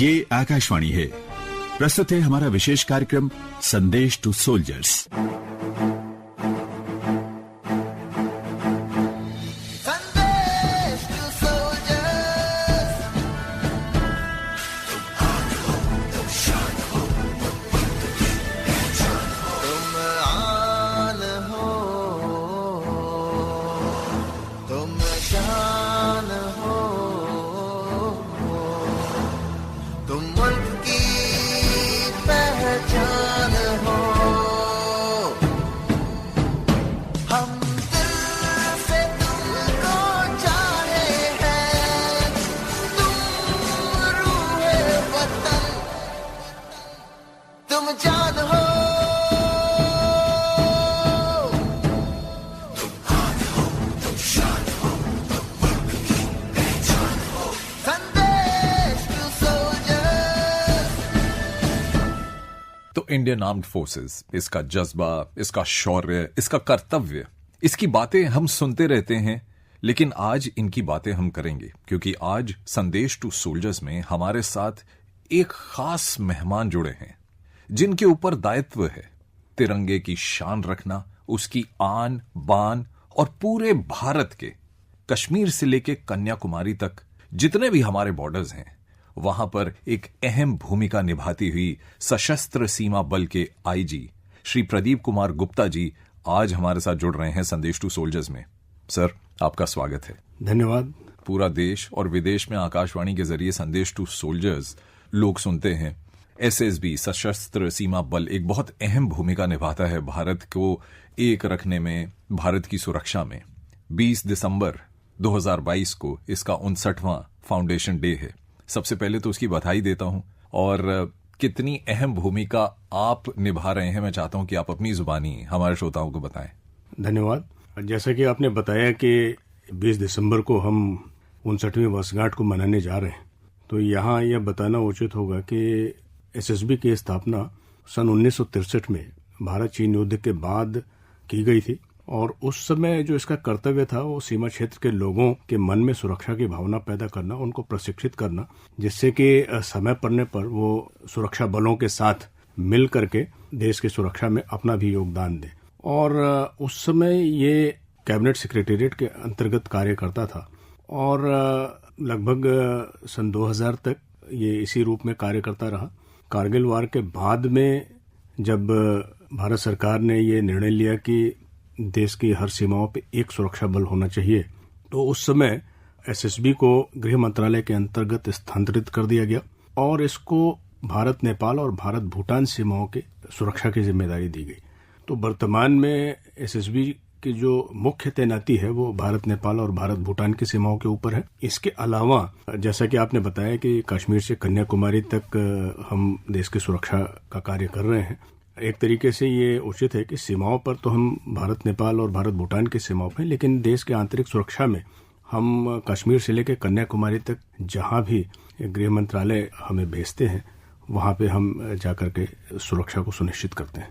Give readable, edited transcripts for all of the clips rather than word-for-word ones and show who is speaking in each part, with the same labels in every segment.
Speaker 1: ये आकाशवाणी है। प्रस्तुत है हमारा विशेष कार्यक्रम संदेश टू सोल्जर्स।
Speaker 2: तो इंडियन आर्म्ड फोर्सेस, इसका जज्बा, इसका शौर्य, इसका कर्तव्य, इसकी बातें हम सुनते रहते हैं, लेकिन आज इनकी बातें हम करेंगे क्योंकि आज संदेश टू सोल्जर्स में हमारे साथ एक खास मेहमान जुड़े हैं जिनके ऊपर दायित्व है तिरंगे की शान रखना, उसकी आन बान और पूरे भारत के कश्मीर से लेके कन्याकुमारी तक जितने भी हमारे बॉर्डर्स हैं वहां पर एक अहम भूमिका निभाती हुई सशस्त्र सीमा बल के आईजी श्री प्रदीप कुमार गुप्ता जी आज हमारे साथ जुड़ रहे हैं संदेश टू सोल्जर्स में। सर, आपका स्वागत है।
Speaker 3: धन्यवाद।
Speaker 2: पूरा देश और विदेश में आकाशवाणी के जरिए संदेश टू सोल्जर्स लोग सुनते हैं। एसएसबी सशस्त्र सीमा बल एक बहुत अहम भूमिका निभाता है भारत को एक रखने में, भारत की सुरक्षा में। 20 दिसंबर 2022 को इसका 59वां फाउंडेशन डे है। सबसे पहले तो उसकी बधाई देता हूं और कितनी अहम भूमिका आप निभा रहे हैं मैं चाहता हूं कि आप अपनी जुबानी हमारे श्रोताओं को बताएं।
Speaker 3: धन्यवाद। जैसा कि आपने बताया कि 20 दिसंबर को हम 59वीं वर्षगांठ को मनाने जा रहे हैं, तो यहाँ यह बताना उचित होगा कि एसएसबी की स्थापना सन 1963 में भारत चीन युद्ध के बाद की गई थी और उस समय जो इसका कर्तव्य था वो सीमा क्षेत्र के लोगों के मन में सुरक्षा की भावना पैदा करना, उनको प्रशिक्षित करना, जिससे कि समय पड़ने पर वो सुरक्षा बलों के साथ मिल करके देश की सुरक्षा में अपना भी योगदान दें। और उस समय ये कैबिनेट सेक्रेटेरिएट के अंतर्गत कार्य करता था और लगभग सन 2000 तक ये इसी रूप में कार्य करता रहा। कारगिल वार के बाद में जब भारत सरकार ने ये निर्णय लिया कि देश की हर सीमाओं पे एक सुरक्षा बल होना चाहिए, तो उस समय एसएसबी को गृह मंत्रालय के अंतर्गत स्थानांतरित कर दिया गया और इसको भारत नेपाल और भारत भूटान सीमाओं के सुरक्षा की जिम्मेदारी दी गई। तो वर्तमान में एसएसबी की जो मुख्य तैनाती है वो भारत नेपाल और भारत भूटान की सीमाओं के ऊपर है। इसके अलावा जैसा कि आपने बताया कि कश्मीर से कन्याकुमारी तक हम देश की सुरक्षा का कार्य कर रहे हैं। एक तरीके से ये उचित है कि सीमाओं पर तो हम भारत नेपाल और भारत भूटान की सीमाओं पर, लेकिन देश के आंतरिक सुरक्षा में हम कश्मीर से लेकर कन्याकुमारी तक जहां भी गृह मंत्रालय हमें भेजते हैं वहां पे हम जाकर के सुरक्षा को सुनिश्चित करते हैं।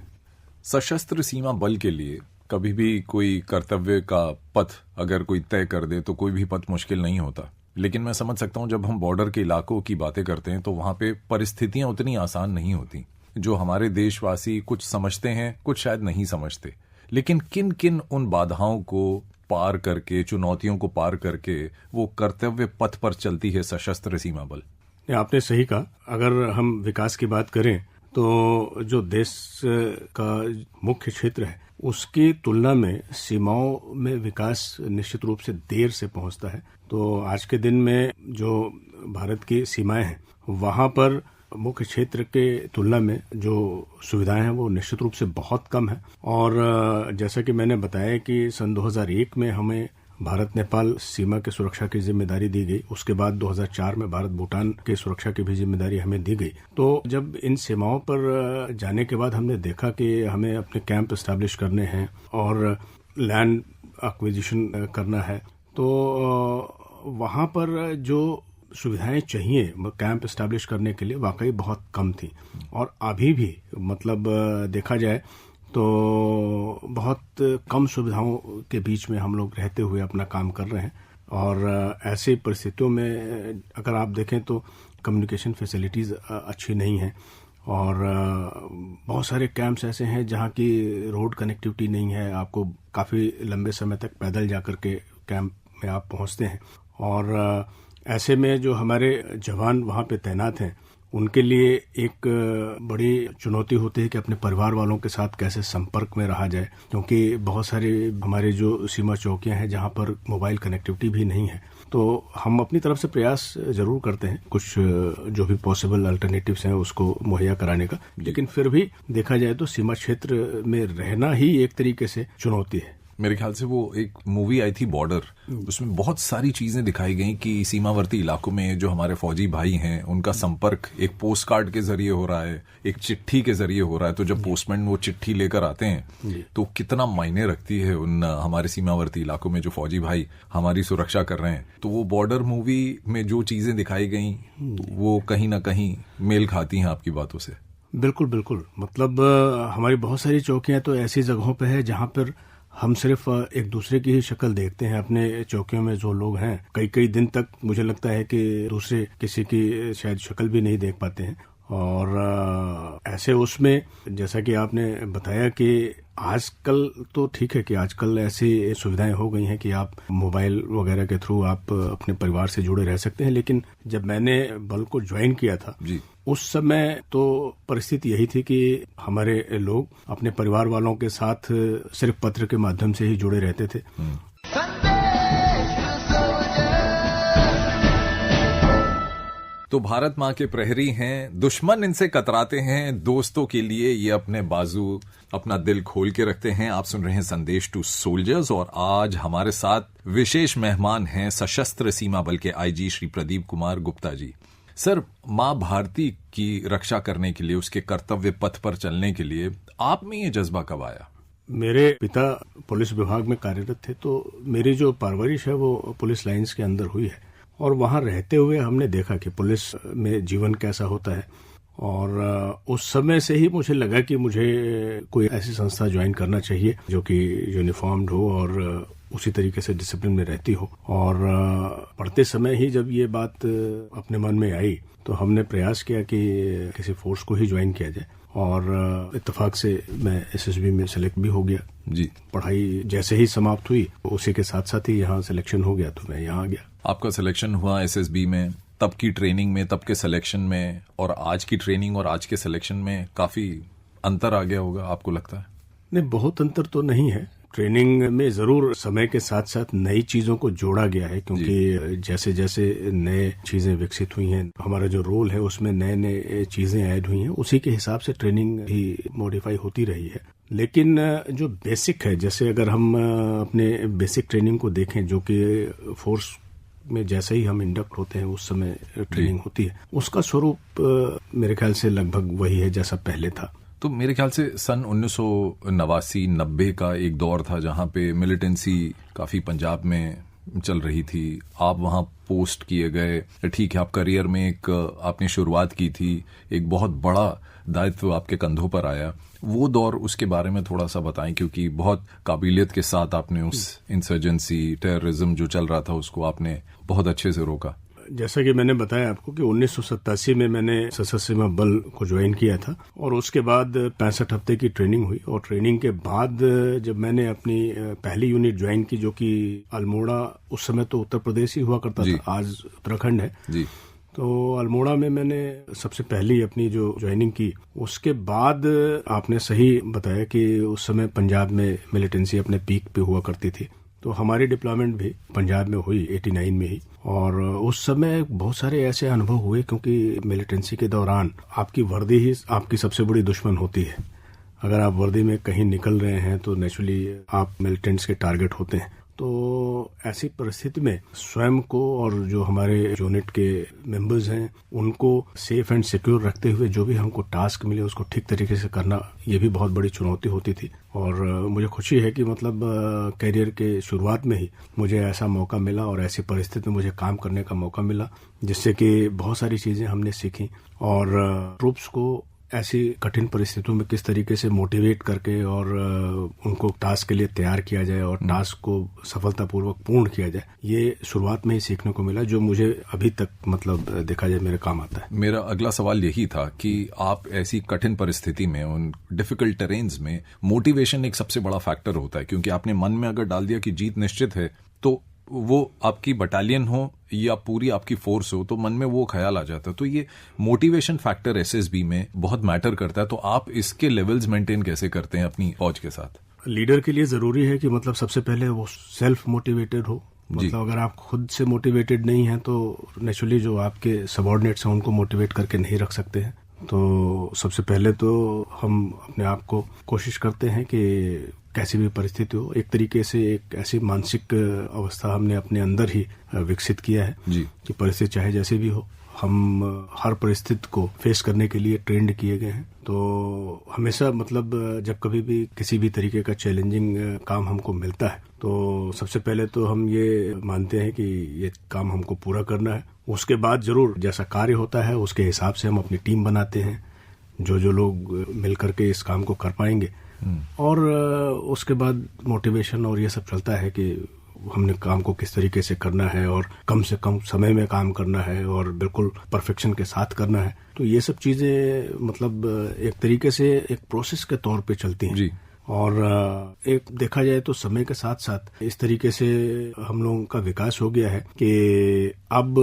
Speaker 2: सशस्त्र सीमा बल के लिए कभी भी कोई कर्तव्य का पथ अगर कोई तय कर दे तो कोई भी पथ मुश्किल नहीं होता, लेकिन मैं समझ सकता हूं जब हम बॉर्डर के इलाकों की बातें करते हैं तो वहां पे परिस्थितियां उतनी आसान नहीं होती। जो हमारे देशवासी कुछ समझते हैं, कुछ शायद नहीं समझते, लेकिन किन किन उन बाधाओं को पार करके, चुनौतियों को पार करके वो कर्तव्य पथ पर चलती है सशस्त्र सीमा बल।
Speaker 3: आपने सही कहा। अगर हम विकास की बात करें तो जो देश का मुख्य क्षेत्र है उसकी तुलना में सीमाओं में विकास निश्चित रूप से देर से पहुंचता है। तो आज के दिन में जो भारत की सीमाएं हैं वहां पर मुख्य क्षेत्र के तुलना में जो सुविधाएं हैं वो निश्चित रूप से बहुत कम है। और जैसा कि मैंने बताया कि सन 2001 में हमें भारत नेपाल सीमा की सुरक्षा की जिम्मेदारी दी गई, उसके बाद 2004 में भारत भूटान की सुरक्षा की भी जिम्मेदारी हमें दी गई। तो जब इन सीमाओं पर जाने के बाद हमने देखा कि हमें अपने कैंप एस्टैब्लिश करने हैं और लैंड एक्विजिशन करना है, तो वहाँ पर जो सुविधाएं चाहिए कैंप एस्टैब्लिश करने के लिए वाकई बहुत कम थी। और अभी भी मतलब देखा जाए तो बहुत कम सुविधाओं के बीच में हम लोग रहते हुए अपना काम कर रहे हैं। और ऐसी परिस्थितियों में अगर आप देखें तो कम्युनिकेशन फैसिलिटीज़ अच्छी नहीं हैं और बहुत सारे कैंप्स ऐसे हैं जहाँ की रोड कनेक्टिविटी नहीं है। आपको काफ़ी लंबे समय तक पैदल जाकर के कैंप में आप पहुँचते हैं और ऐसे में जो हमारे जवान वहाँ पे तैनात हैं उनके लिए एक बड़ी चुनौती होती है कि अपने परिवार वालों के साथ कैसे संपर्क में रहा जाए, क्योंकि बहुत सारे हमारे जो सीमा चौकियां हैं जहां पर मोबाइल कनेक्टिविटी भी नहीं है। तो हम अपनी तरफ से प्रयास जरूर करते हैं कुछ जो भी पॉसिबल अल्टरनेटिव्स हैं उसको मुहैया कराने का, लेकिन फिर भी देखा जाए तो सीमा क्षेत्र में रहना ही एक तरीके से चुनौती है।
Speaker 2: मेरे ख्याल से वो एक मूवी आई थी बॉर्डर, उसमें बहुत सारी चीजें दिखाई गई कि सीमावर्ती इलाकों में जो हमारे फौजी भाई हैं उनका संपर्क एक पोस्ट कार्ड के जरिए हो रहा है, एक चिट्ठी के जरिए हो रहा है। तो जब पोस्टमैन वो चिट्ठी लेकर आते हैं तो कितना मायने रखती है उन हमारे सीमावर्ती इलाकों में जो फौजी भाई हमारी सुरक्षा कर रहे हैं। तो वो बॉर्डर मूवी में जो चीजें दिखाई गई वो कहीं ना कहीं मेल खाती हैं आपकी बातों से।
Speaker 3: बिल्कुल बिल्कुल, मतलब हमारी बहुत सारी चौकियां तो ऐसी जगहों पे है जहां पर हम सिर्फ एक दूसरे की ही शक्ल देखते हैं। अपने चौकियों में जो लोग हैं कई कई दिन तक मुझे लगता है कि दूसरे किसी की शायद शक्ल भी नहीं देख पाते हैं। और ऐसे उसमें जैसा कि आपने बताया कि आजकल तो ठीक है कि आजकल ऐसी सुविधाएं हो गई हैं कि आप मोबाइल वगैरह के थ्रू आप अपने परिवार से जुड़े रह सकते हैं, लेकिन जब मैंने बल को ज्वाइन किया था उस समय तो परिस्थिति यही थी कि हमारे लोग अपने परिवार वालों के साथ सिर्फ पत्र के माध्यम से ही जुड़े रहते थे।
Speaker 2: तो भारत माँ के प्रहरी हैं, दुश्मन इनसे कतराते हैं, दोस्तों के लिए ये अपने बाजू अपना दिल खोल के रखते हैं। आप सुन रहे हैं संदेश टू सोल्जर्स और आज हमारे साथ विशेष मेहमान हैं सशस्त्र सीमा बल के आईजी श्री प्रदीप कुमार गुप्ता जी। सर, माँ भारती की रक्षा करने के लिए, उसके कर्तव्य पथ पर चलने के लिए आप में ये जज्बा कब आया?
Speaker 3: मेरे पिता पुलिस विभाग में कार्यरत थे, तो मेरी जो परवरिश है वो पुलिस लाइंस के अंदर हुई है और वहां रहते हुए हमने देखा कि पुलिस में जीवन कैसा होता है। और उस समय से ही मुझे लगा कि मुझे कोई ऐसी संस्था ज्वाइन करना चाहिए जो कि यूनिफॉर्म्ड हो और उसी तरीके से डिसिप्लिन में रहती हो। और पढ़ते समय ही जब ये बात अपने मन में आई तो हमने प्रयास किया कि किसी फोर्स को ही ज्वाइन किया जाए और इत्तेफाक से मैं एसएसबी में सेलेक्ट भी हो गया
Speaker 2: जी।
Speaker 3: पढ़ाई जैसे ही समाप्त हुई उसी के साथ साथ ही यहाँ सिलेक्शन हो गया तो मैं यहाँ आ गया।
Speaker 2: आपका सिलेक्शन हुआ एसएसबी में, तब की ट्रेनिंग में, तब के सिलेक्शन में और आज की ट्रेनिंग और आज के सिलेक्शन में काफी अंतर आ गया होगा आपको लगता है?
Speaker 3: नहीं, बहुत अंतर तो नहीं है। ट्रेनिंग में जरूर समय के साथ साथ नई चीजों को जोड़ा गया है, क्योंकि जैसे जैसे नए चीजें विकसित हुई हैं, हमारा जो रोल है उसमें नए नए चीजें ऐड हुई हैं, उसी के हिसाब से ट्रेनिंग भी मॉडिफाई होती रही है। लेकिन जो बेसिक है, जैसे अगर हम अपने बेसिक ट्रेनिंग को देखें जो कि फोर्स में जैसे ही हम इंडक्ट होते हैं उस समय ट्रेनिंग होती है, उसका स्वरूप मेरे ख्याल से लगभग वही है जैसा पहले था।
Speaker 2: तो मेरे ख्याल से सन 1989-90 का एक दौर था जहां पे मिलिटेंसी काफी पंजाब में चल रही थी। आप वहां पोस्ट किए गए, ठीक है, आप करियर में एक आपने शुरुआत की थी, एक बहुत बड़ा दायित्व आपके कंधों पर आया। वो दौर, उसके बारे में थोड़ा सा बताएं, क्योंकि बहुत काबिलियत के साथ आपने उस इंसर्जेंसी टेररिज्म जो चल रहा था उसको आपने बहुत अच्छे से रोका।
Speaker 3: जैसा कि मैंने बताया आपको कि 1987 में मैंने सशस्त्र सीमा बल को ज्वाइन किया था और उसके बाद 65 हफ्ते की ट्रेनिंग हुई और ट्रेनिंग के बाद जब मैंने अपनी पहली यूनिट ज्वाइन की जो कि अल्मोड़ा, उस समय तो उत्तर प्रदेश ही हुआ करता था, आज उत्तराखंड है जी। तो अल्मोड़ा में मैंने सबसे पहली अपनी जो ज्वाइनिंग की। उसके बाद आपने सही बताया कि उस समय पंजाब में मिलिटेंसी अपने पीक पे हुआ करती थी, तो हमारी डिप्लॉयमेंट भी पंजाब में हुई 89 में ही। और उस समय बहुत सारे ऐसे अनुभव हुए, क्योंकि मिलिटेंसी के दौरान आपकी वर्दी ही आपकी सबसे बड़ी दुश्मन होती है। अगर आप वर्दी में कहीं निकल रहे हैं तो नेचुरली आप मिलिटेंट्स के टारगेट होते हैं। तो ऐसी परिस्थिति में स्वयं को और जो हमारे यूनिट के मेंबर्स हैं उनको सेफ एंड सिक्योर रखते हुए जो भी हमको टास्क मिले उसको ठीक तरीके से करना, ये भी बहुत बड़ी चुनौती होती थी। और मुझे खुशी है कि मतलब करियर के शुरुआत में ही मुझे ऐसा मौका मिला और ऐसी परिस्थिति में मुझे काम करने का मौका मिला, जिससे कि बहुत सारी चीजें हमने सीखी और ट्रूप्स को ऐसी कठिन परिस्थितियों में किस तरीके से मोटिवेट करके और उनको टास्क के लिए तैयार किया जाए और टास्क को सफलतापूर्वक पूर्ण किया जाए, ये शुरुआत में ही सीखने को मिला, जो मुझे अभी तक मतलब देखा जाए मेरे काम आता है।
Speaker 2: मेरा अगला सवाल यही था कि आप ऐसी कठिन परिस्थिति में, उन डिफिकल्ट टेरेन्स में मोटिवेशन एक सबसे बड़ा फैक्टर होता है, क्योंकि आपने मन में अगर डाल दिया कि जीत निश्चित है, तो वो आपकी बटालियन हो या पूरी आपकी फोर्स हो, तो मन में वो ख्याल आ जाता है। तो ये मोटिवेशन फैक्टर एसएसबी में बहुत मैटर करता है। तो आप इसके लेवल्स मेंटेन कैसे करते हैं अपनी फौज के साथ?
Speaker 3: लीडर के लिए जरूरी है कि मतलब सबसे पहले वो सेल्फ मोटिवेटेड हो। मतलब अगर आप खुद से मोटिवेटेड नहीं हैं तो नेचुरली जो आपके सबऑर्डिनेट्स हैं उनको मोटिवेट करके नहीं रख सकते हैं। तो सबसे पहले तो हम अपने आप को कोशिश करते हैं कि कैसी भी परिस्थिति हो, एक तरीके से एक ऐसी मानसिक अवस्था हमने अपने अंदर ही विकसित किया है कि परिस्थिति चाहे जैसे भी हो, हम हर परिस्थिति को फेस करने के लिए ट्रेंड किए गए हैं। तो हमेशा मतलब जब कभी भी किसी भी तरीके का चैलेंजिंग काम हमको मिलता है तो सबसे पहले तो हम ये मानते हैं कि ये काम हमको पूरा करना है। उसके बाद जरूर जैसा कार्य होता है उसके हिसाब से हम अपनी टीम बनाते हैं, जो लोग मिल करके इस काम को कर पाएंगे। और उसके बाद मोटिवेशन और ये सब चलता है कि हमने काम को किस तरीके से करना है और कम से कम समय में काम करना है और बिल्कुल परफेक्शन के साथ करना है। तो ये सब चीजें मतलब एक तरीके से एक प्रोसेस के तौर पे चलती हैं। और एक देखा जाए तो समय के साथ साथ इस तरीके से हम लोगों का विकास हो गया है कि अब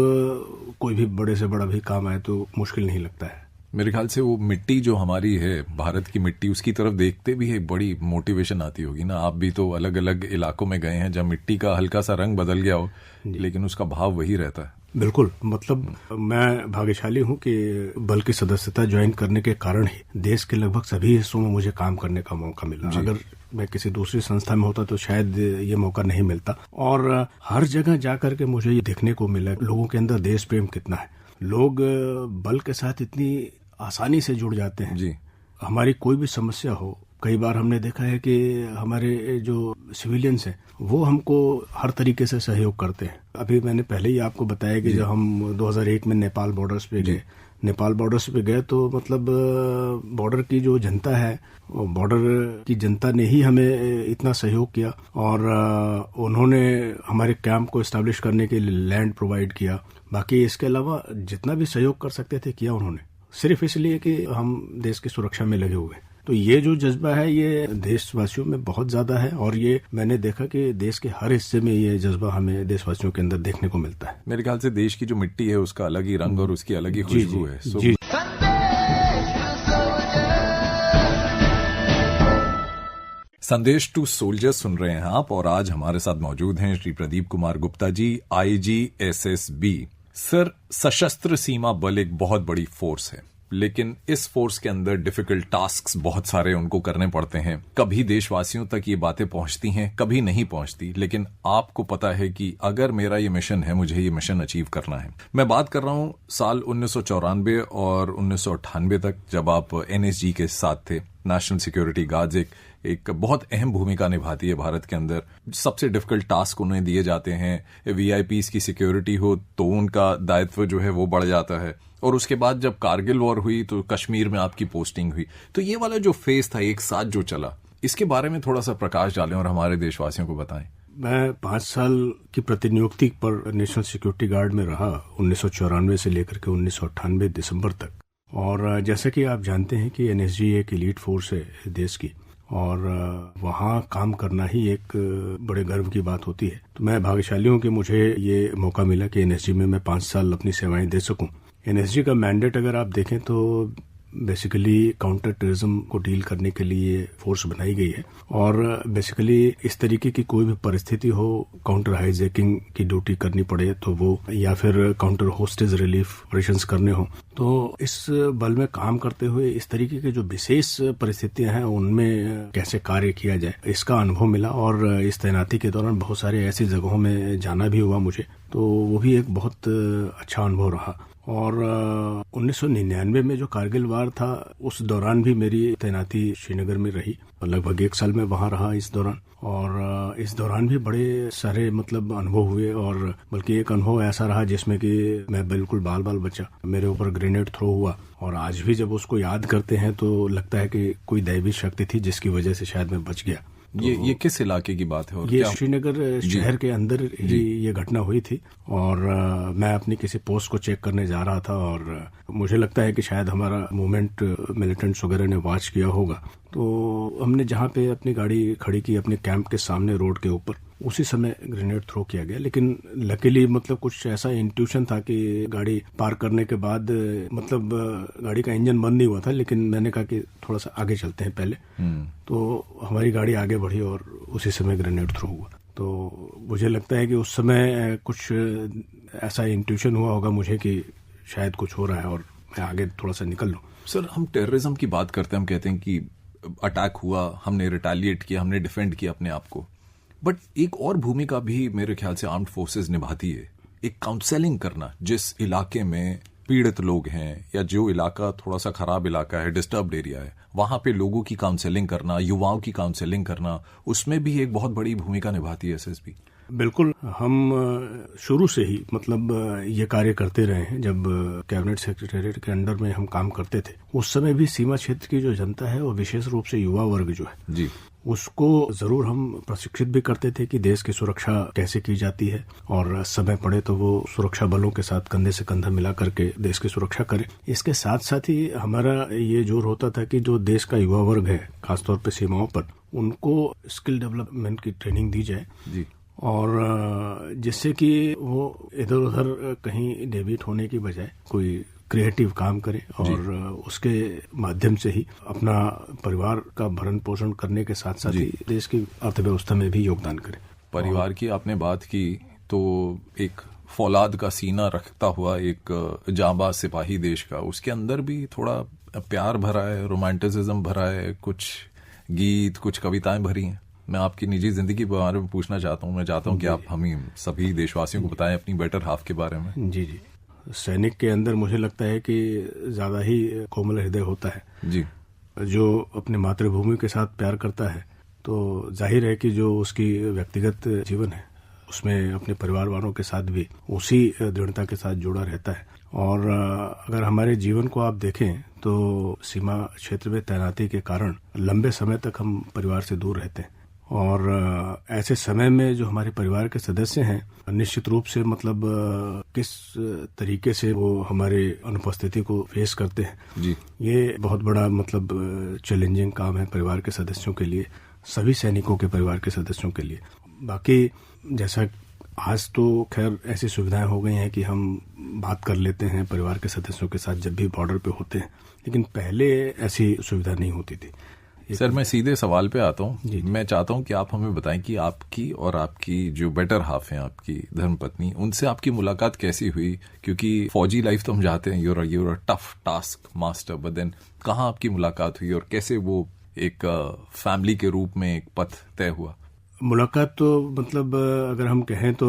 Speaker 3: कोई भी बड़े से बड़ा भी काम आए तो मुश्किल नहीं लगता है।
Speaker 2: मेरे ख्याल से वो मिट्टी जो हमारी है, भारत की मिट्टी, उसकी तरफ देखते भी एक बड़ी मोटिवेशन आती होगी ना। आप भी तो अलग अलग इलाकों में गए हैं जहाँ मिट्टी का हल्का सा रंग बदल गया हो, लेकिन उसका भाव वही रहता है।
Speaker 3: बिल्कुल, मतलब मैं भाग्यशाली हूँ कि बल की सदस्यता ज्वाइन करने के कारण ही देश के लगभग सभी हिस्सों में मुझे काम करने का मौका मिला। अगर मैं किसी दूसरी संस्था में होता तो शायद ये मौका नहीं मिलता। और हर जगह जाकर के मुझे ये देखने को मिला लोगों के अंदर देश प्रेम कितना है। लोग बल के साथ इतनी आसानी से जुड़ जाते हैं। हमारी कोई भी समस्या हो, कई बार हमने देखा है कि हमारे जो सिविलियंस हैं वो हमको हर तरीके से सहयोग करते हैं। अभी मैंने पहले ही आपको बताया कि जब हम 2001 में नेपाल बॉर्डर्स पे गए तो मतलब बॉर्डर की जो जनता है, बॉर्डर की जनता ने ही हमें इतना सहयोग किया और उन्होंने हमारे कैंप को एस्टैब्लिश करने के लिए लैंड प्रोवाइड किया। बाकी इसके अलावा जितना भी सहयोग कर सकते थे किया उन्होंने, सिर्फ इसलिए कि हम देश की सुरक्षा में लगे हुए हैं। तो ये जो जज्बा है ये देशवासियों में बहुत ज्यादा है और ये मैंने देखा कि देश के हर हिस्से में ये जज्बा हमें देशवासियों के अंदर देखने को मिलता है।
Speaker 2: मेरे ख्याल से देश की जो मिट्टी है उसका अलग ही रंग और उसकी अलग ही खुशबू है। संदेश टू सोल्जर्स सुन रहे हैं आप, और आज हमारे साथ मौजूद हैं Shri Pradeep Kumar Gupta ji, IG SSB. Sir, सशस्त्र सीमा बल एक बहुत बड़ी फोर्स है, लेकिन इस फोर्स के अंदर डिफिकल्ट टास्क्स बहुत सारे उनको करने पड़ते हैं। कभी देशवासियों तक ये बातें पहुंचती हैं, कभी नहीं पहुंचती, लेकिन आपको पता है कि अगर मेरा ये मिशन है, मुझे ये मिशन अचीव करना है। मैं बात कर रहा हूं साल 1994 और 1998 तक, जब आप एनएसजी के साथ थे। नेशनल सिक्योरिटी गार्ड्स एक बहुत अहम भूमिका निभाती है भारत के अंदर। सबसे डिफिकल्ट टास्क उन्हें दिए जाते हैं। वीआईपीज की सिक्योरिटी हो तो उनका दायित्व जो है वो बढ़ जाता है। और उसके बाद जब कारगिल वॉर हुई तो कश्मीर में आपकी पोस्टिंग हुई। तो ये वाला जो फेज था एक साथ जो चला, इसके बारे में थोड़ा सा प्रकाश डालें और हमारे देशवासियों को बताएं।
Speaker 3: मैं 5 साल की प्रतिनियुक्ति पर नेशनल सिक्योरिटी गार्ड में रहा, 1994 से लेकर के 1998 दिसंबर तक। और जैसे कि आप जानते हैं कि एनएसजी एक एलीट फोर्स है देश की, और वहाँ काम करना ही एक बड़े गर्व की बात होती है। तो मैं भाग्यशाली हूँ कि मुझे ये मौका मिला कि एनएसजी में मैं 5 साल अपनी सेवाएं दे सकूं। एनएसजी का मैंडेट अगर आप देखें तो बेसिकली काउंटर टेररिज्म को डील करने के लिए फोर्स बनाई गई है। और बेसिकली इस तरीके की कोई भी परिस्थिति हो, काउंटर हाईजैकिंग की ड्यूटी करनी पड़े तो वो, या फिर काउंटर होस्टेज रिलीफ ऑपरेशंस करने हो, तो इस बल में काम करते हुए इस तरीके की जो विशेष परिस्थितियां हैं उनमें कैसे कार्य किया जाए, इसका अनुभव मिला। और इस तैनाती के दौरान बहुत सारे ऐसी जगहों में जाना भी हुआ मुझे तो वो भी एक बहुत अच्छा अनुभव रहा। और 1999 में जो कारगिल वार था, उस दौरान भी मेरी तैनाती श्रीनगर में रही, लगभग 1 साल में वहाँ रहा इस दौरान। और इस दौरान भी बड़े सारे मतलब अनुभव हुए, और बल्कि एक अनुभव ऐसा रहा जिसमें कि मैं बिल्कुल बाल बाल बचा। मेरे ऊपर ग्रेनेड थ्रो हुआ, और आज भी जब उसको याद करते हैं तो लगता है कि कोई दैवी शक्ति थी जिसकी वजह से शायद मैं बच गया।
Speaker 2: ये किस इलाके की बात है? और
Speaker 3: ये श्रीनगर शहर के अंदर ही ये घटना हुई थी, और मैं अपनी किसी पोस्ट को चेक करने जा रहा था, और मुझे लगता है कि शायद हमारा मूवमेंट मिलिटेंट्स वगैरह ने वॉच किया होगा। तो हमने जहाँ पे अपनी गाड़ी खड़ी की अपने कैंप के सामने रोड के ऊपर, उसी समय ग्रेनेड थ्रो किया गया। लेकिन लकीली मतलब कुछ ऐसा इंट्यूशन था कि गाड़ी पार करने के बाद मतलब गाड़ी का इंजन बंद नहीं हुआ था, लेकिन मैंने कहा कि थोड़ा सा आगे चलते हैं पहले। तो हमारी गाड़ी आगे बढ़ी और उसी समय ग्रेनेड थ्रो हुआ। तो मुझे लगता है कि उस समय कुछ ऐसा इंट्यूशन हुआ होगा मुझे कि शायद कुछ हो रहा है और मैं आगे थोड़ा सा निकल लूँ।
Speaker 2: सर, हम टेररिज्म की बात करते हैं, हम कहते हैं कि अटैक हुआ, हमने रिटेलिएट किया, हमने डिफेंड किया अपने आप को, बट एक और भूमिका भी मेरे ख्याल से आर्म्ड फोर्सेस निभाती है, एक काउंसलिंग करना। जिस इलाके में पीड़ित लोग हैं या जो इलाका थोड़ा सा खराब इलाका है, डिस्टर्ब्ड एरिया है, वहां पे लोगों की काउंसलिंग करना, युवाओं की काउंसलिंग करना, उसमें भी एक बहुत बड़ी भूमिका निभाती है एसएसबी।
Speaker 3: बिल्कुल, हम शुरू से ही मतलब ये कार्य करते रहे हैं। जब कैबिनेट सेक्रेटरीट के अंडर में हम काम करते थे, उस समय भी सीमा क्षेत्र की जो जनता है, वो विशेष रूप से युवा वर्ग जो है
Speaker 2: जी,
Speaker 3: उसको जरूर हम प्रशिक्षित भी करते थे कि देश की सुरक्षा कैसे की जाती है, और समय पड़े तो वो सुरक्षा बलों के साथ कंधे से कंधा मिला करके देश की सुरक्षा करे। इसके साथ साथ ही हमारा ये जोर होता था कि जो देश का युवा वर्ग है, खासतौर पर सीमाओं पर, उनको स्किल डेवलपमेंट की ट्रेनिंग दी जाए
Speaker 2: जी,
Speaker 3: और जिससे कि वो इधर उधर कहीं डेविएट होने की बजाय कोई क्रिएटिव काम करे, और उसके माध्यम से ही अपना परिवार का भरण पोषण करने के साथ साथ ही देश की अर्थव्यवस्था में भी योगदान करे।
Speaker 2: परिवार की आपने बात की, तो एक फौलाद का सीना रखता हुआ एक जांबाज सिपाही देश का, उसके अंदर भी थोड़ा प्यार भरा है, रोमांटिसिज्म भरा है, कुछ गीत, कुछ कविताएं भरी हैं। मैं आपकी निजी जिंदगी के बारे में पूछना चाहता हूँ। मैं चाहता हूँ कि आप हमें सभी देशवासियों को बताएं अपनी बेटर हाफ के बारे में।
Speaker 3: जी जी, सैनिक के अंदर मुझे लगता है कि ज्यादा ही कोमल हृदय होता है
Speaker 2: जी, जो
Speaker 3: अपने मातृभूमि के साथ प्यार करता है। तो जाहिर है कि जो उसकी व्यक्तिगत जीवन है, उसमें अपने परिवार वालों के साथ भी उसी दृढ़ता के साथ जुड़ा रहता है। और अगर हमारे जीवन को आप देखें तो सीमा क्षेत्र में तैनाती के कारण लंबे समय तक हम परिवार से दूर रहते हैं, और ऐसे समय में जो हमारे परिवार के सदस्य हैं, निश्चित रूप से मतलब किस तरीके से वो हमारे अनुपस्थिति को फेस करते हैं
Speaker 2: जी,
Speaker 3: ये बहुत बड़ा मतलब चैलेंजिंग काम है परिवार के सदस्यों के लिए, सभी सैनिकों के परिवार के सदस्यों के लिए। बाकी जैसा आज तो खैर ऐसी सुविधाएं हो गई हैं कि हम बात कर लेते हैं परिवार के सदस्यों के साथ जब भी बॉर्डर पे होते हैं, लेकिन पहले ऐसी सुविधा नहीं होती थी।
Speaker 2: सर, मैं सीधे सवाल पे आता हूँ। मैं चाहता हूँ कि आप हमें बताएं कि आपकी और आपकी जो बेटर हाफ है, आपकी धर्मपत्नी, उनसे आपकी मुलाकात कैसी हुई? क्योंकि फौजी लाइफ तो हम चाहते हैं, you're a tough task master, but then कहाँ आपकी मुलाकात हुई और कैसे वो एक फैमिली के रूप में एक पथ तय हुआ?
Speaker 3: मुलाकात तो मतलब अगर हम कहें तो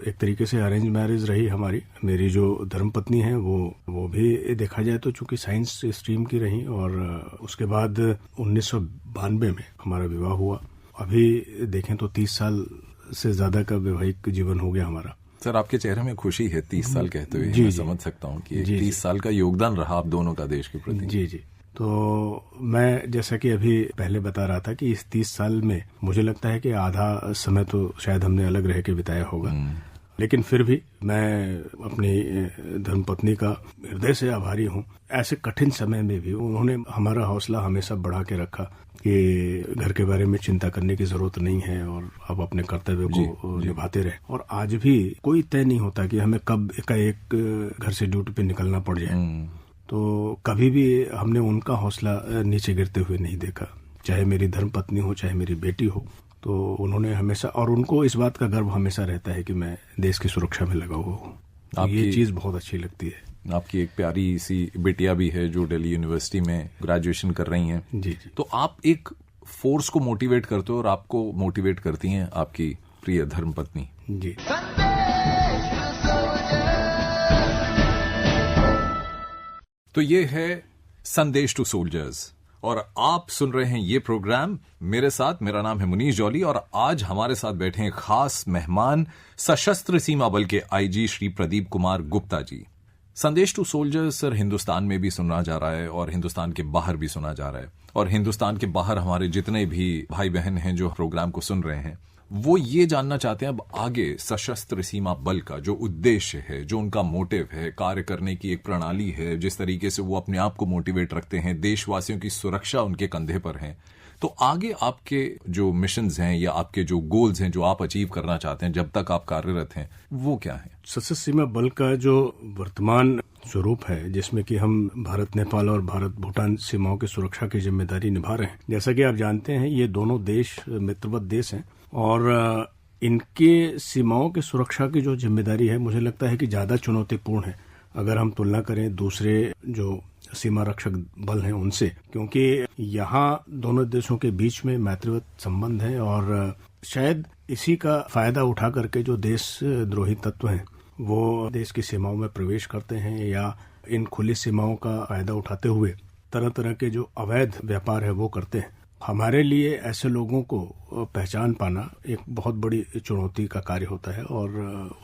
Speaker 3: एक तरीके से अरेंज मैरिज रही हमारी। मेरी जो धर्मपत्नी है वो भी देखा जाए तो चूंकि साइंस स्ट्रीम की रही, और उसके बाद 1992 में हमारा विवाह हुआ। अभी देखें तो 30 साल से ज्यादा का वैवाहिक जीवन हो गया हमारा।
Speaker 2: सर, आपके चेहरे में खुशी है 30 साल कहते हुए, मैं समझ सकता हूँ कि 30 साल का योगदान रहा आप दोनों का देश के प्रति।
Speaker 3: जी जी, तो मैं जैसा कि अभी पहले बता रहा था कि इस 30 साल में मुझे लगता है कि आधा समय तो शायद हमने अलग रह के बिताया होगा, लेकिन फिर भी मैं अपनी धर्मपत्नी का हृदय से आभारी हूँ। ऐसे कठिन समय में भी उन्होंने हमारा हौसला हमेशा बढ़ा के रखा कि घर के बारे में चिंता करने की जरूरत नहीं है और अब अपने कर्तव्य को निभाते रहे। और आज भी कोई तय नहीं होता कि हमें कब एकाएक घर से ड्यूटी पे निकलना पड़ जाए, तो कभी भी हमने उनका हौसला नीचे गिरते हुए नहीं देखा, चाहे मेरी धर्मपत्नी हो चाहे मेरी बेटी हो। तो उन्होंने हमेशा, और उनको इस बात का गर्व हमेशा रहता है कि मैं देश की सुरक्षा में लगा हुआ हूँ। ये चीज बहुत अच्छी लगती है।
Speaker 2: आपकी एक प्यारी सी बेटिया भी है जो दिल्ली यूनिवर्सिटी में ग्रेजुएशन कर रही हैं।
Speaker 3: जी जी।
Speaker 2: तो आप एक फोर्स को मोटिवेट करते हो और आपको मोटिवेट करती हैं आपकी प्रिय धर्मपत्नी।
Speaker 3: जी।
Speaker 2: तो ये है संदेश टू सोल्जर्स और आप सुन रहे हैं ये प्रोग्राम मेरे साथ। मेरा नाम है मुनीश जौली और आज हमारे साथ बैठे हैं खास मेहमान सशस्त्र सीमा बल के आईजी श्री प्रदीप कुमार गुप्ता जी। संदेश टू सोल्जर्स सर हिंदुस्तान में भी सुना जा रहा है और हिंदुस्तान के बाहर भी सुना जा रहा है, और हिंदुस्तान के बाहर हमारे जितने भी भाई बहन हैं जो प्रोग्राम को सुन रहे हैं वो ये जानना चाहते हैं अब आगे सशस्त्र सीमा बल का जो उद्देश्य है, जो उनका मोटिव है, कार्य करने की एक प्रणाली है, जिस तरीके से वो अपने आप को मोटिवेट रखते हैं, देशवासियों की सुरक्षा उनके कंधे पर है। तो आगे आपके जो मिशंस हैं या आपके जो गोल्स हैं जो आप अचीव करना चाहते हैं जब तक आप कार्यरत हैं, वो क्या है?
Speaker 3: सशस्त्र सीमा बल का जो वर्तमान स्वरूप है, जिसमें कि हम भारत नेपाल और भारत भूटान सीमाओं की सुरक्षा की जिम्मेदारी निभा रहे हैं। जैसा कि आप जानते हैं ये दोनों देश मित्रवत देश हैं और इनके सीमाओं की सुरक्षा की जो जिम्मेदारी है मुझे लगता है कि ज्यादा चुनौतीपूर्ण है अगर हम तुलना करें दूसरे जो सीमा रक्षक बल हैं उनसे, क्योंकि यहाँ दोनों देशों के बीच में मैत्रीवत संबंध है और शायद इसी का फायदा उठा करके जो देशद्रोही तत्व हैं वो देश की सीमाओं में प्रवेश करते हैं या इन खुली सीमाओं का फायदा उठाते हुए तरह तरह के जो अवैध व्यापार है वो करते हैं। हमारे लिए ऐसे लोगों को पहचान पाना एक बहुत बड़ी चुनौती का कार्य होता है और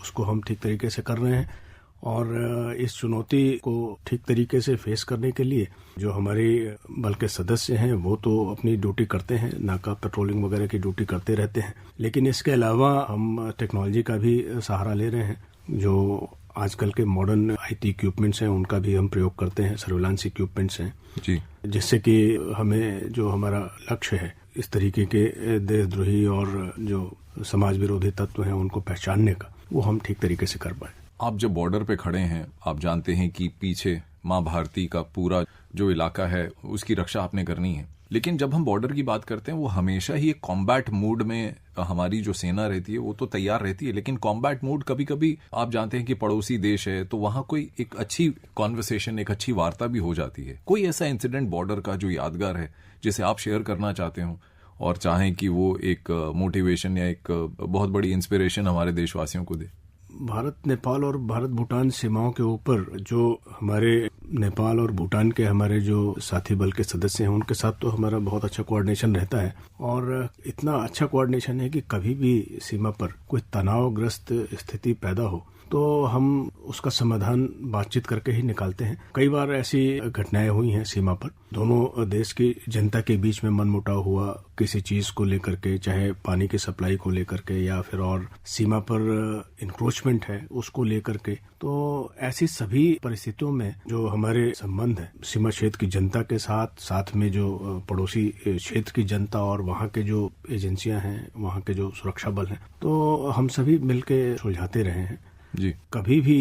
Speaker 3: उसको हम ठीक तरीके से कर रहे हैं। और इस चुनौती को ठीक तरीके से फेस करने के लिए जो हमारे बल के सदस्य हैं वो तो अपनी ड्यूटी करते हैं, नाका पेट्रोलिंग वगैरह की ड्यूटी करते रहते हैं, लेकिन इसके अलावा हम टेक्नोलॉजी का भी सहारा ले रहे हैं। जो आजकल के मॉडर्न आईटी इक्विपमेंट्स हैं उनका भी हम प्रयोग करते हैं, सर्विलांस इक्विपमेंट्स हैं जी, जिससे कि हमें जो हमारा लक्ष्य है इस तरीके के देशद्रोही और जो समाज विरोधी तत्व हैं उनको पहचानने का, वो हम ठीक तरीके से कर पाए।
Speaker 2: आप जब बॉर्डर पे खड़े हैं, आप जानते हैं कि पीछे माँ भारती का पूरा जो इलाका है उसकी रक्षा आपने करनी है, लेकिन जब हम बॉर्डर की बात करते हैं वो हमेशा ही एक कॉम्बैट मूड में हमारी जो सेना रहती है वो तो तैयार रहती है, लेकिन कॉम्बैट मूड कभी कभी आप जानते हैं कि पड़ोसी देश है तो वहां कोई एक अच्छी कॉन्वर्सेशन, एक अच्छी वार्ता भी हो जाती है। कोई ऐसा इंसिडेंट बॉर्डर का जो यादगार है जिसे आप शेयर करना चाहते हो और चाहें कि वो एक मोटिवेशन या एक बहुत बड़ी इंस्पिरेशन हमारे देशवासियों को दे?
Speaker 3: भारत नेपाल और भारत भूटान सीमाओं के ऊपर जो हमारे नेपाल और भूटान के हमारे जो साथी बल के सदस्य हैं उनके साथ तो हमारा बहुत अच्छा कोऑर्डिनेशन रहता है और इतना अच्छा कोऑर्डिनेशन है कि कभी भी सीमा पर कोई तनावग्रस्त स्थिति पैदा हो तो हम उसका समाधान बातचीत करके ही निकालते हैं। कई बार ऐसी घटनाएं हुई हैं सीमा पर, दोनों देश की जनता के बीच में मनमुटाव हुआ किसी चीज को लेकर के, चाहे पानी की सप्लाई को लेकर के या फिर और सीमा पर इंक्रोचमेंट है उसको लेकर के। तो ऐसी सभी परिस्थितियों में जो हमारे संबंध है सीमा क्षेत्र की जनता के साथ, साथ में जो पड़ोसी क्षेत्र की जनता और वहाँ के जो एजेंसियां हैं, वहाँ के जो सुरक्षा बल हैं, तो हम सभी मिलकर सुलझाते रहे हैं जी। कभी भी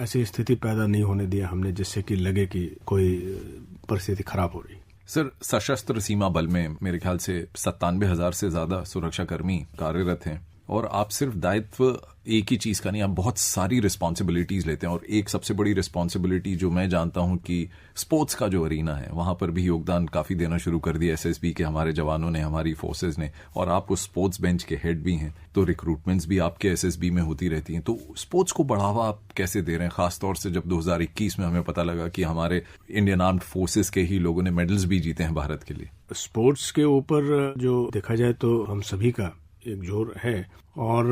Speaker 3: ऐसी स्थिति पैदा नहीं होने दिया हमने जिससे कि लगे कि कोई परिस्थिति खराब हो रही।
Speaker 2: सर, सशस्त्र सीमा बल में मेरे ख्याल से 97,000 से ज्यादा सुरक्षाकर्मी कार्यरत हैं और आप सिर्फ दायित्व एक ही चीज का नहीं, आप बहुत सारी रिस्पॉन्सिबिलिटीज लेते हैं और एक सबसे बड़ी रिस्पॉन्सिबिलिटी जो मैं जानता हूं कि स्पोर्ट्स का जो अरीना है वहां पर भी योगदान काफी देना शुरू कर दिया एसएसबी के हमारे जवानों ने, हमारी फोर्सेज ने, और आप उस स्पोर्ट्स बेंच के हेड भी हैं तो रिक्रूटमेंट्स भी आपके एसएसबी में होती रहती हैं। तो स्पोर्ट्स को बढ़ावा आप कैसे दे रहे हैं, खासतौर से जब 2021 में हमें पता लगा कि हमारे इंडियन आर्म्ड फोर्सेज के ही लोगों ने मेडल्स भी जीते हैं भारत के लिए?
Speaker 3: स्पोर्ट्स के ऊपर जो देखा जाए तो हम सभी का एक जोर है और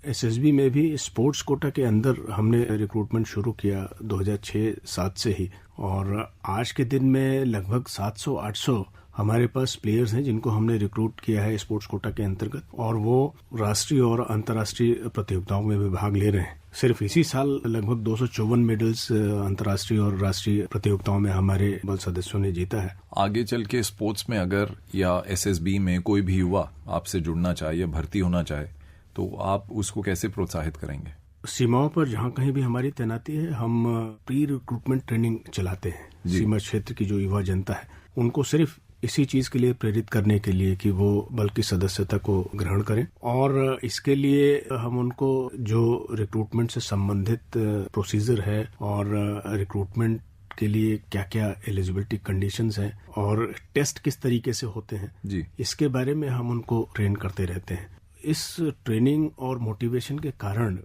Speaker 3: एसएसबी में भी स्पोर्ट्स कोटा के अंदर हमने रिक्रूटमेंट शुरू किया 2006-07 से ही और आज के दिन में लगभग 700-800 हमारे पास प्लेयर्स हैं जिनको हमने रिक्रूट किया है स्पोर्ट्स कोटा के अंतर्गत और वो राष्ट्रीय और अंतर्राष्ट्रीय प्रतियोगिताओं में भी भाग ले रहे हैं। सिर्फ इसी साल लगभग 254 मेडल्स अंतर्राष्ट्रीय और राष्ट्रीय प्रतियोगिताओं में हमारे बल सदस्यों ने जीता है।
Speaker 2: आगे चल के स्पोर्ट्स में अगर या एसएसबी में कोई भी युवा आपसे जुड़ना चाहे या भर्ती होना चाहे तो आप उसको कैसे प्रोत्साहित करेंगे?
Speaker 3: सीमाओं पर जहां कहीं भी हमारी तैनाती है हम प्री रिक्रूटमेंट ट्रेनिंग चलाते हैं। सीमा क्षेत्र की जो युवा जनता है उनको सिर्फ इसी चीज के लिए प्रेरित करने के लिए कि वो बल की सदस्यता को ग्रहण करें और इसके लिए हम उनको जो रिक्रूटमेंट से संबंधित प्रोसीजर है और रिक्रूटमेंट के लिए क्या क्या एलिजिबिलिटी कंडीशंस हैं और टेस्ट किस तरीके से होते हैं जी, इसके बारे में हम उनको ट्रेन करते रहते हैं। इस ट्रेनिंग और मोटिवेशन के कारण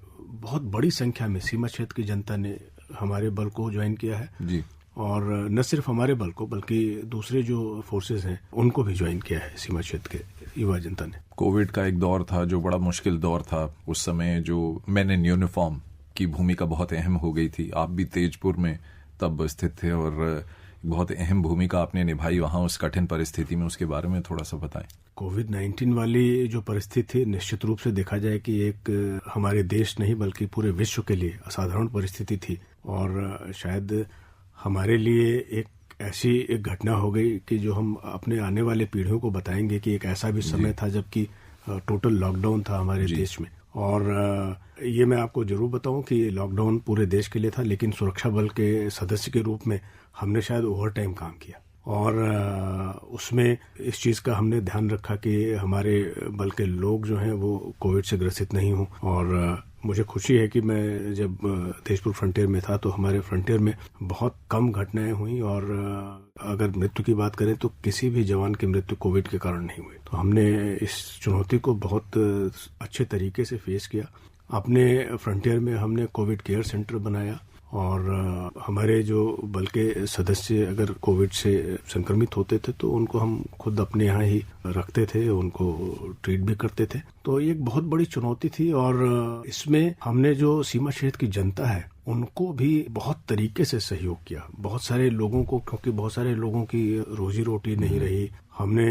Speaker 3: बहुत बड़ी संख्या में सीमा क्षेत्र की जनता ने हमारे बल को ज्वाइन किया है जी। और न सिर्फ हमारे बल को बल्कि दूसरे जो फोर्सेस हैं उनको भी ज्वाइन किया है सीमा क्षेत्र के युवा जनता ने।
Speaker 2: कोविड का एक दौर था जो बड़ा मुश्किल दौर था। उस समय जो मैन इन यूनिफॉर्म की भूमिका बहुत अहम हो गई थी। आप भी तेजपुर में तब स्थित थे और बहुत अहम भूमिका आपने निभाई वहां उस कठिन परिस्थिति में। उसके बारे में थोड़ा सा बताएं।
Speaker 3: कोविड-19 वाली जो परिस्थिति थी, निश्चित रूप से देखा जाए कि एक हमारे देश नहीं बल्कि पूरे विश्व के लिए असाधारण परिस्थिति थी और शायद हमारे लिए एक ऐसी एक घटना हो गई कि जो हम अपने आने वाले पीढ़ियों को बताएंगे कि एक ऐसा भी समय था जबकि टोटल लॉकडाउन था हमारे देश में। और ये मैं आपको जरूर बताऊं कि लॉकडाउन पूरे देश के लिए था, लेकिन सुरक्षा बल के सदस्य के रूप में हमने शायद ओवर टाइम काम किया और उसमें इस चीज का हमने ध्यान रखा कि हमारे बल के लोग जो हैं वो कोविड से ग्रसित नहीं हों। और मुझे खुशी है कि मैं जब तेजपुर फ्रंटियर में था तो हमारे फ्रंटियर में बहुत कम घटनाएं हुई और अगर मृत्यु की बात करें तो किसी भी जवान की मृत्यु कोविड के कारण नहीं हुई। तो हमने इस चुनौती को बहुत अच्छे तरीके से फेस किया। अपने फ्रंटियर में हमने कोविड केयर सेंटर बनाया और हमारे जो बल के सदस्य अगर कोविड से संक्रमित होते थे तो उनको हम खुद अपने यहाँ ही रखते थे, उनको ट्रीट भी करते थे। तो ये एक बहुत बड़ी चुनौती थी और इसमें हमने जो सीमा क्षेत्र की जनता है उनको भी बहुत तरीके से सहयोग किया। बहुत सारे लोगों को, क्योंकि बहुत सारे लोगों की रोजी रोटी नहीं रही, हमने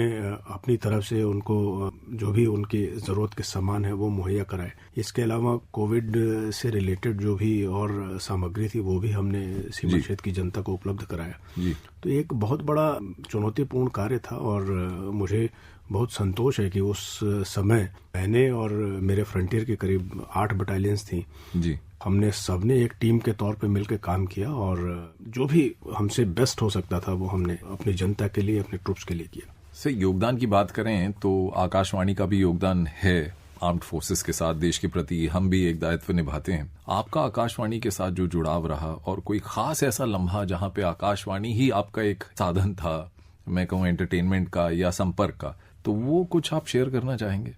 Speaker 3: अपनी तरफ से उनको जो भी उनकी जरूरत के सामान है वो मुहैया कराए। इसके अलावा कोविड से रिलेटेड जो भी और सामग्री थी वो भी हमने सीमा क्षेत्र की जनता को उपलब्ध कराया। तो एक बहुत बड़ा चुनौतीपूर्ण कार्य था और मुझे बहुत संतोष है कि उस समय मैंने और मेरे फ्रंटियर के करीब 8 बटालियंस थी जी, हमने सबने एक टीम के तौर पे मिलकर काम किया और जो भी हमसे बेस्ट हो सकता था वो हमने अपनी जनता के लिए, अपने ट्रूप्स के लिए किया।
Speaker 2: से योगदान की बात करें तो आकाशवाणी का भी योगदान है आर्म्ड फोर्सेस के साथ। देश के प्रति हम भी एक दायित्व निभाते हैं। आपका आकाशवाणी के साथ जो जुड़ाव रहा और कोई खास ऐसा लम्हा जहां पे आकाशवाणी ही आपका एक साधन था, मैं कहूँ एंटरटेनमेंट का या संपर्क का, तो वो कुछ आप शेयर करना चाहेंगे?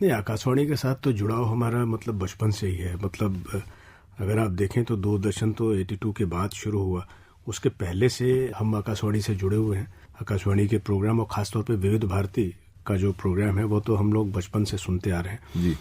Speaker 3: नहीं, आकाशवाणी के साथ तो जुड़ाव हमारा मतलब बचपन से ही है। मतलब अगर आप देखें तो दूरदर्शन तो 82 के बाद शुरू हुआ, उसके पहले से हम आकाशवाणी से जुड़े हुए हैं। आकाशवाणी के प्रोग्राम और खासतौर पे विविध भारती का जो प्रोग्राम है वो तो हम लोग बचपन से सुनते आ रहे हैं जी।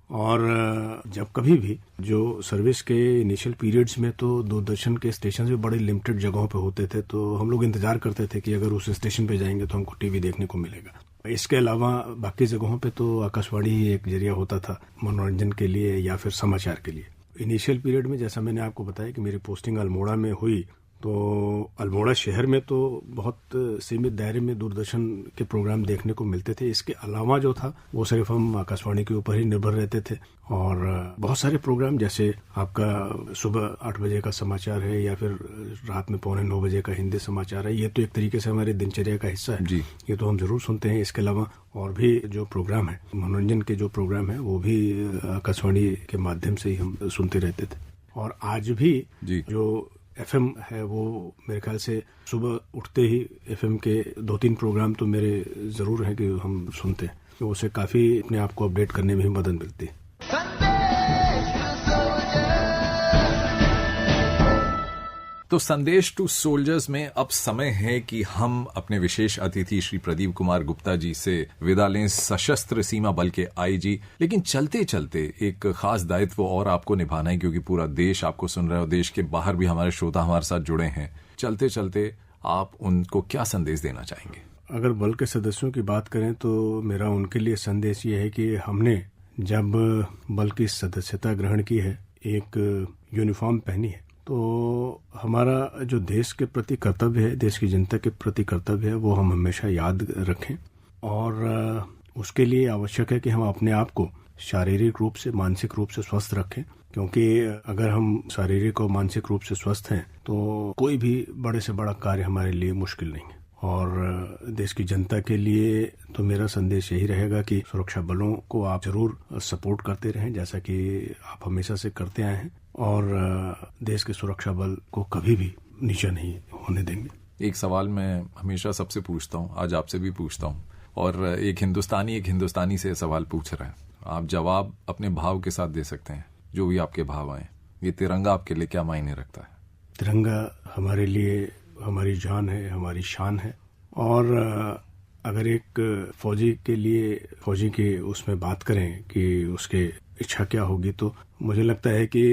Speaker 3: और जब कभी भी जो सर्विस के इनिशियल पीरियड्स में तो दूरदर्शन के स्टेशन भी बड़े लिमिटेड जगहों पे होते थे, तो हम लोग इंतजार करते थे कि अगर उस स्टेशन पे जाएंगे तो हमको टीवी देखने को मिलेगा। इसके अलावा बाकी जगहों पे तो आकाशवाणी ही एक जरिया होता था मनोरंजन के लिए या फिर समाचार के लिए। इनिशियल पीरियड में जैसा मैंने आपको बताया कि मेरी पोस्टिंग अल्मोड़ा में हुई, तो अल्मोड़ा शहर में तो बहुत सीमित दायरे में दूरदर्शन के प्रोग्राम देखने को मिलते थे। इसके अलावा जो था वो सिर्फ हम आकाशवाणी के ऊपर ही निर्भर रहते थे और बहुत सारे प्रोग्राम जैसे आपका सुबह 8 बजे का समाचार है या फिर रात में 8:45 बजे का हिंदी समाचार है, ये तो एक तरीके से हमारे दिनचर्या का हिस्सा है जी। ये तो हम जरूर सुनते हैं। इसके अलावा और भी जो प्रोग्राम है, मनोरंजन के जो प्रोग्राम है वो भी आकाशवाणी के माध्यम से ही हम सुनते रहते थे। और आज भी जो एफएम है वो मेरे ख्याल से सुबह उठते ही एफएम के 2-3 प्रोग्राम तो मेरे जरूर हैं कि हम सुनते हैं, तो उससे काफी अपने आप को अपडेट करने में ही मदद मिलती है।
Speaker 2: तो संदेश टू सोल्जर्स में अब समय है कि हम अपने विशेष अतिथि श्री प्रदीप कुमार गुप्ता जी से विदा लें, सशस्त्र सीमा बल के आईजी। लेकिन चलते चलते एक खास दायित्व और आपको निभाना है, क्योंकि पूरा देश आपको सुन रहा है और देश के बाहर भी हमारे श्रोता हमारे साथ जुड़े हैं। चलते चलते आप उनको क्या संदेश देना चाहेंगे?
Speaker 3: अगर बल के सदस्यों की बात करें तो मेरा उनके लिए संदेश ये है कि हमने जब बल की सदस्यता ग्रहण की है, एक यूनिफॉर्म पहनी है, तो हमारा जो देश के प्रति कर्तव्य है, देश की जनता के प्रति कर्तव्य है, वो हम हमेशा याद रखें। और उसके लिए आवश्यक है कि हम अपने आप को शारीरिक रूप से, मानसिक रूप से स्वस्थ रखें, क्योंकि अगर हम शारीरिक और मानसिक रूप से स्वस्थ हैं तो कोई भी बड़े से बड़ा कार्य हमारे लिए मुश्किल नहीं है। और देश की जनता के लिए तो मेरा संदेश यही रहेगा कि सुरक्षा बलों को आप जरूर सपोर्ट करते रहें, जैसा कि आप हमेशा से करते आए हैं, और देश के सुरक्षा बल को कभी भी नीचा नहीं होने देंगे।
Speaker 2: एक सवाल मैं हमेशा सबसे पूछता हूँ, आज आपसे भी पूछता हूँ, और एक हिंदुस्तानी से सवाल पूछ रहा है। आप जवाब अपने भाव के साथ दे सकते हैं, जो भी आपके भाव आए। ये तिरंगा आपके लिए क्या मायने रखता है?
Speaker 3: तिरंगा हमारे लिए हमारी जान है, हमारी शान है। और अगर एक फौजी के लिए, फौजी के उसमें बात करें कि उसके इच्छा क्या होगी, तो मुझे लगता है कि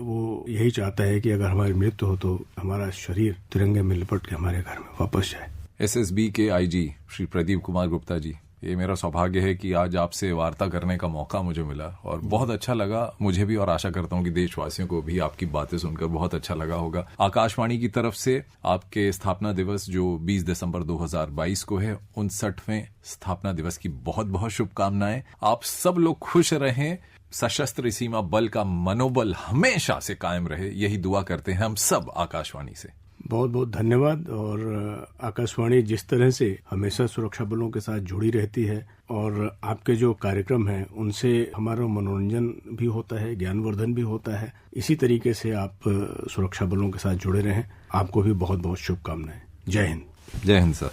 Speaker 3: वो यही चाहता है कि अगर हमारी मृत्यु हो तो हमारा शरीर तिरंगे में लिपट के हमारे घर में वापस जाए।
Speaker 2: एसएसबी के आईजी श्री प्रदीप कुमार गुप्ता जी, ये मेरा सौभाग्य है कि आज आपसे वार्ता करने का मौका मुझे मिला और बहुत अच्छा लगा मुझे भी, और आशा करता हूं कि देशवासियों को भी आपकी बातें सुनकर बहुत अच्छा लगा होगा। आकाशवाणी की तरफ से आपके स्थापना दिवस जो 20 दिसंबर 2022 को है, 59वें स्थापना दिवस की बहुत बहुत शुभकामनाएं। आप सब लोग खुश रहें, सशस्त्र सीमा बल का मनोबल हमेशा से कायम रहे, यही दुआ करते हैं हम सब आकाशवाणी से।
Speaker 3: बहुत बहुत धन्यवाद। और आकाशवाणी जिस तरह से हमेशा सुरक्षा बलों के साथ जुड़ी रहती है और आपके जो कार्यक्रम हैं उनसे हमारा मनोरंजन भी होता है, ज्ञानवर्धन भी होता है, इसी तरीके से आप सुरक्षा बलों के साथ जुड़े रहें। आपको भी बहुत बहुत शुभकामनाएं। जय हिंद।
Speaker 2: जय हिंद सर।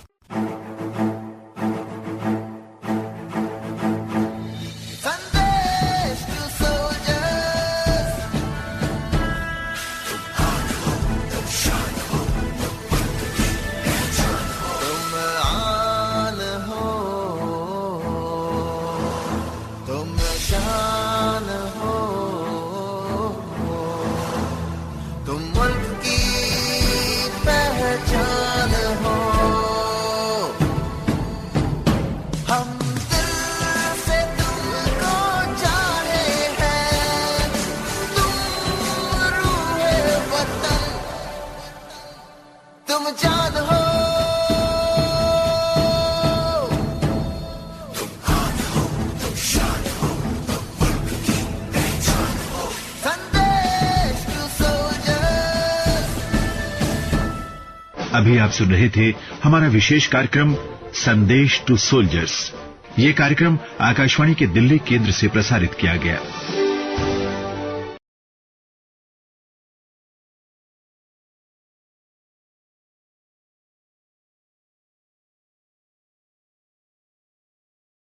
Speaker 1: अभी आप सुन रहे थे हमारा विशेष कार्यक्रम संदेश टू सोल्जर्स। ये कार्यक्रम आकाशवाणी के दिल्ली केंद्र से प्रसारित किया गया।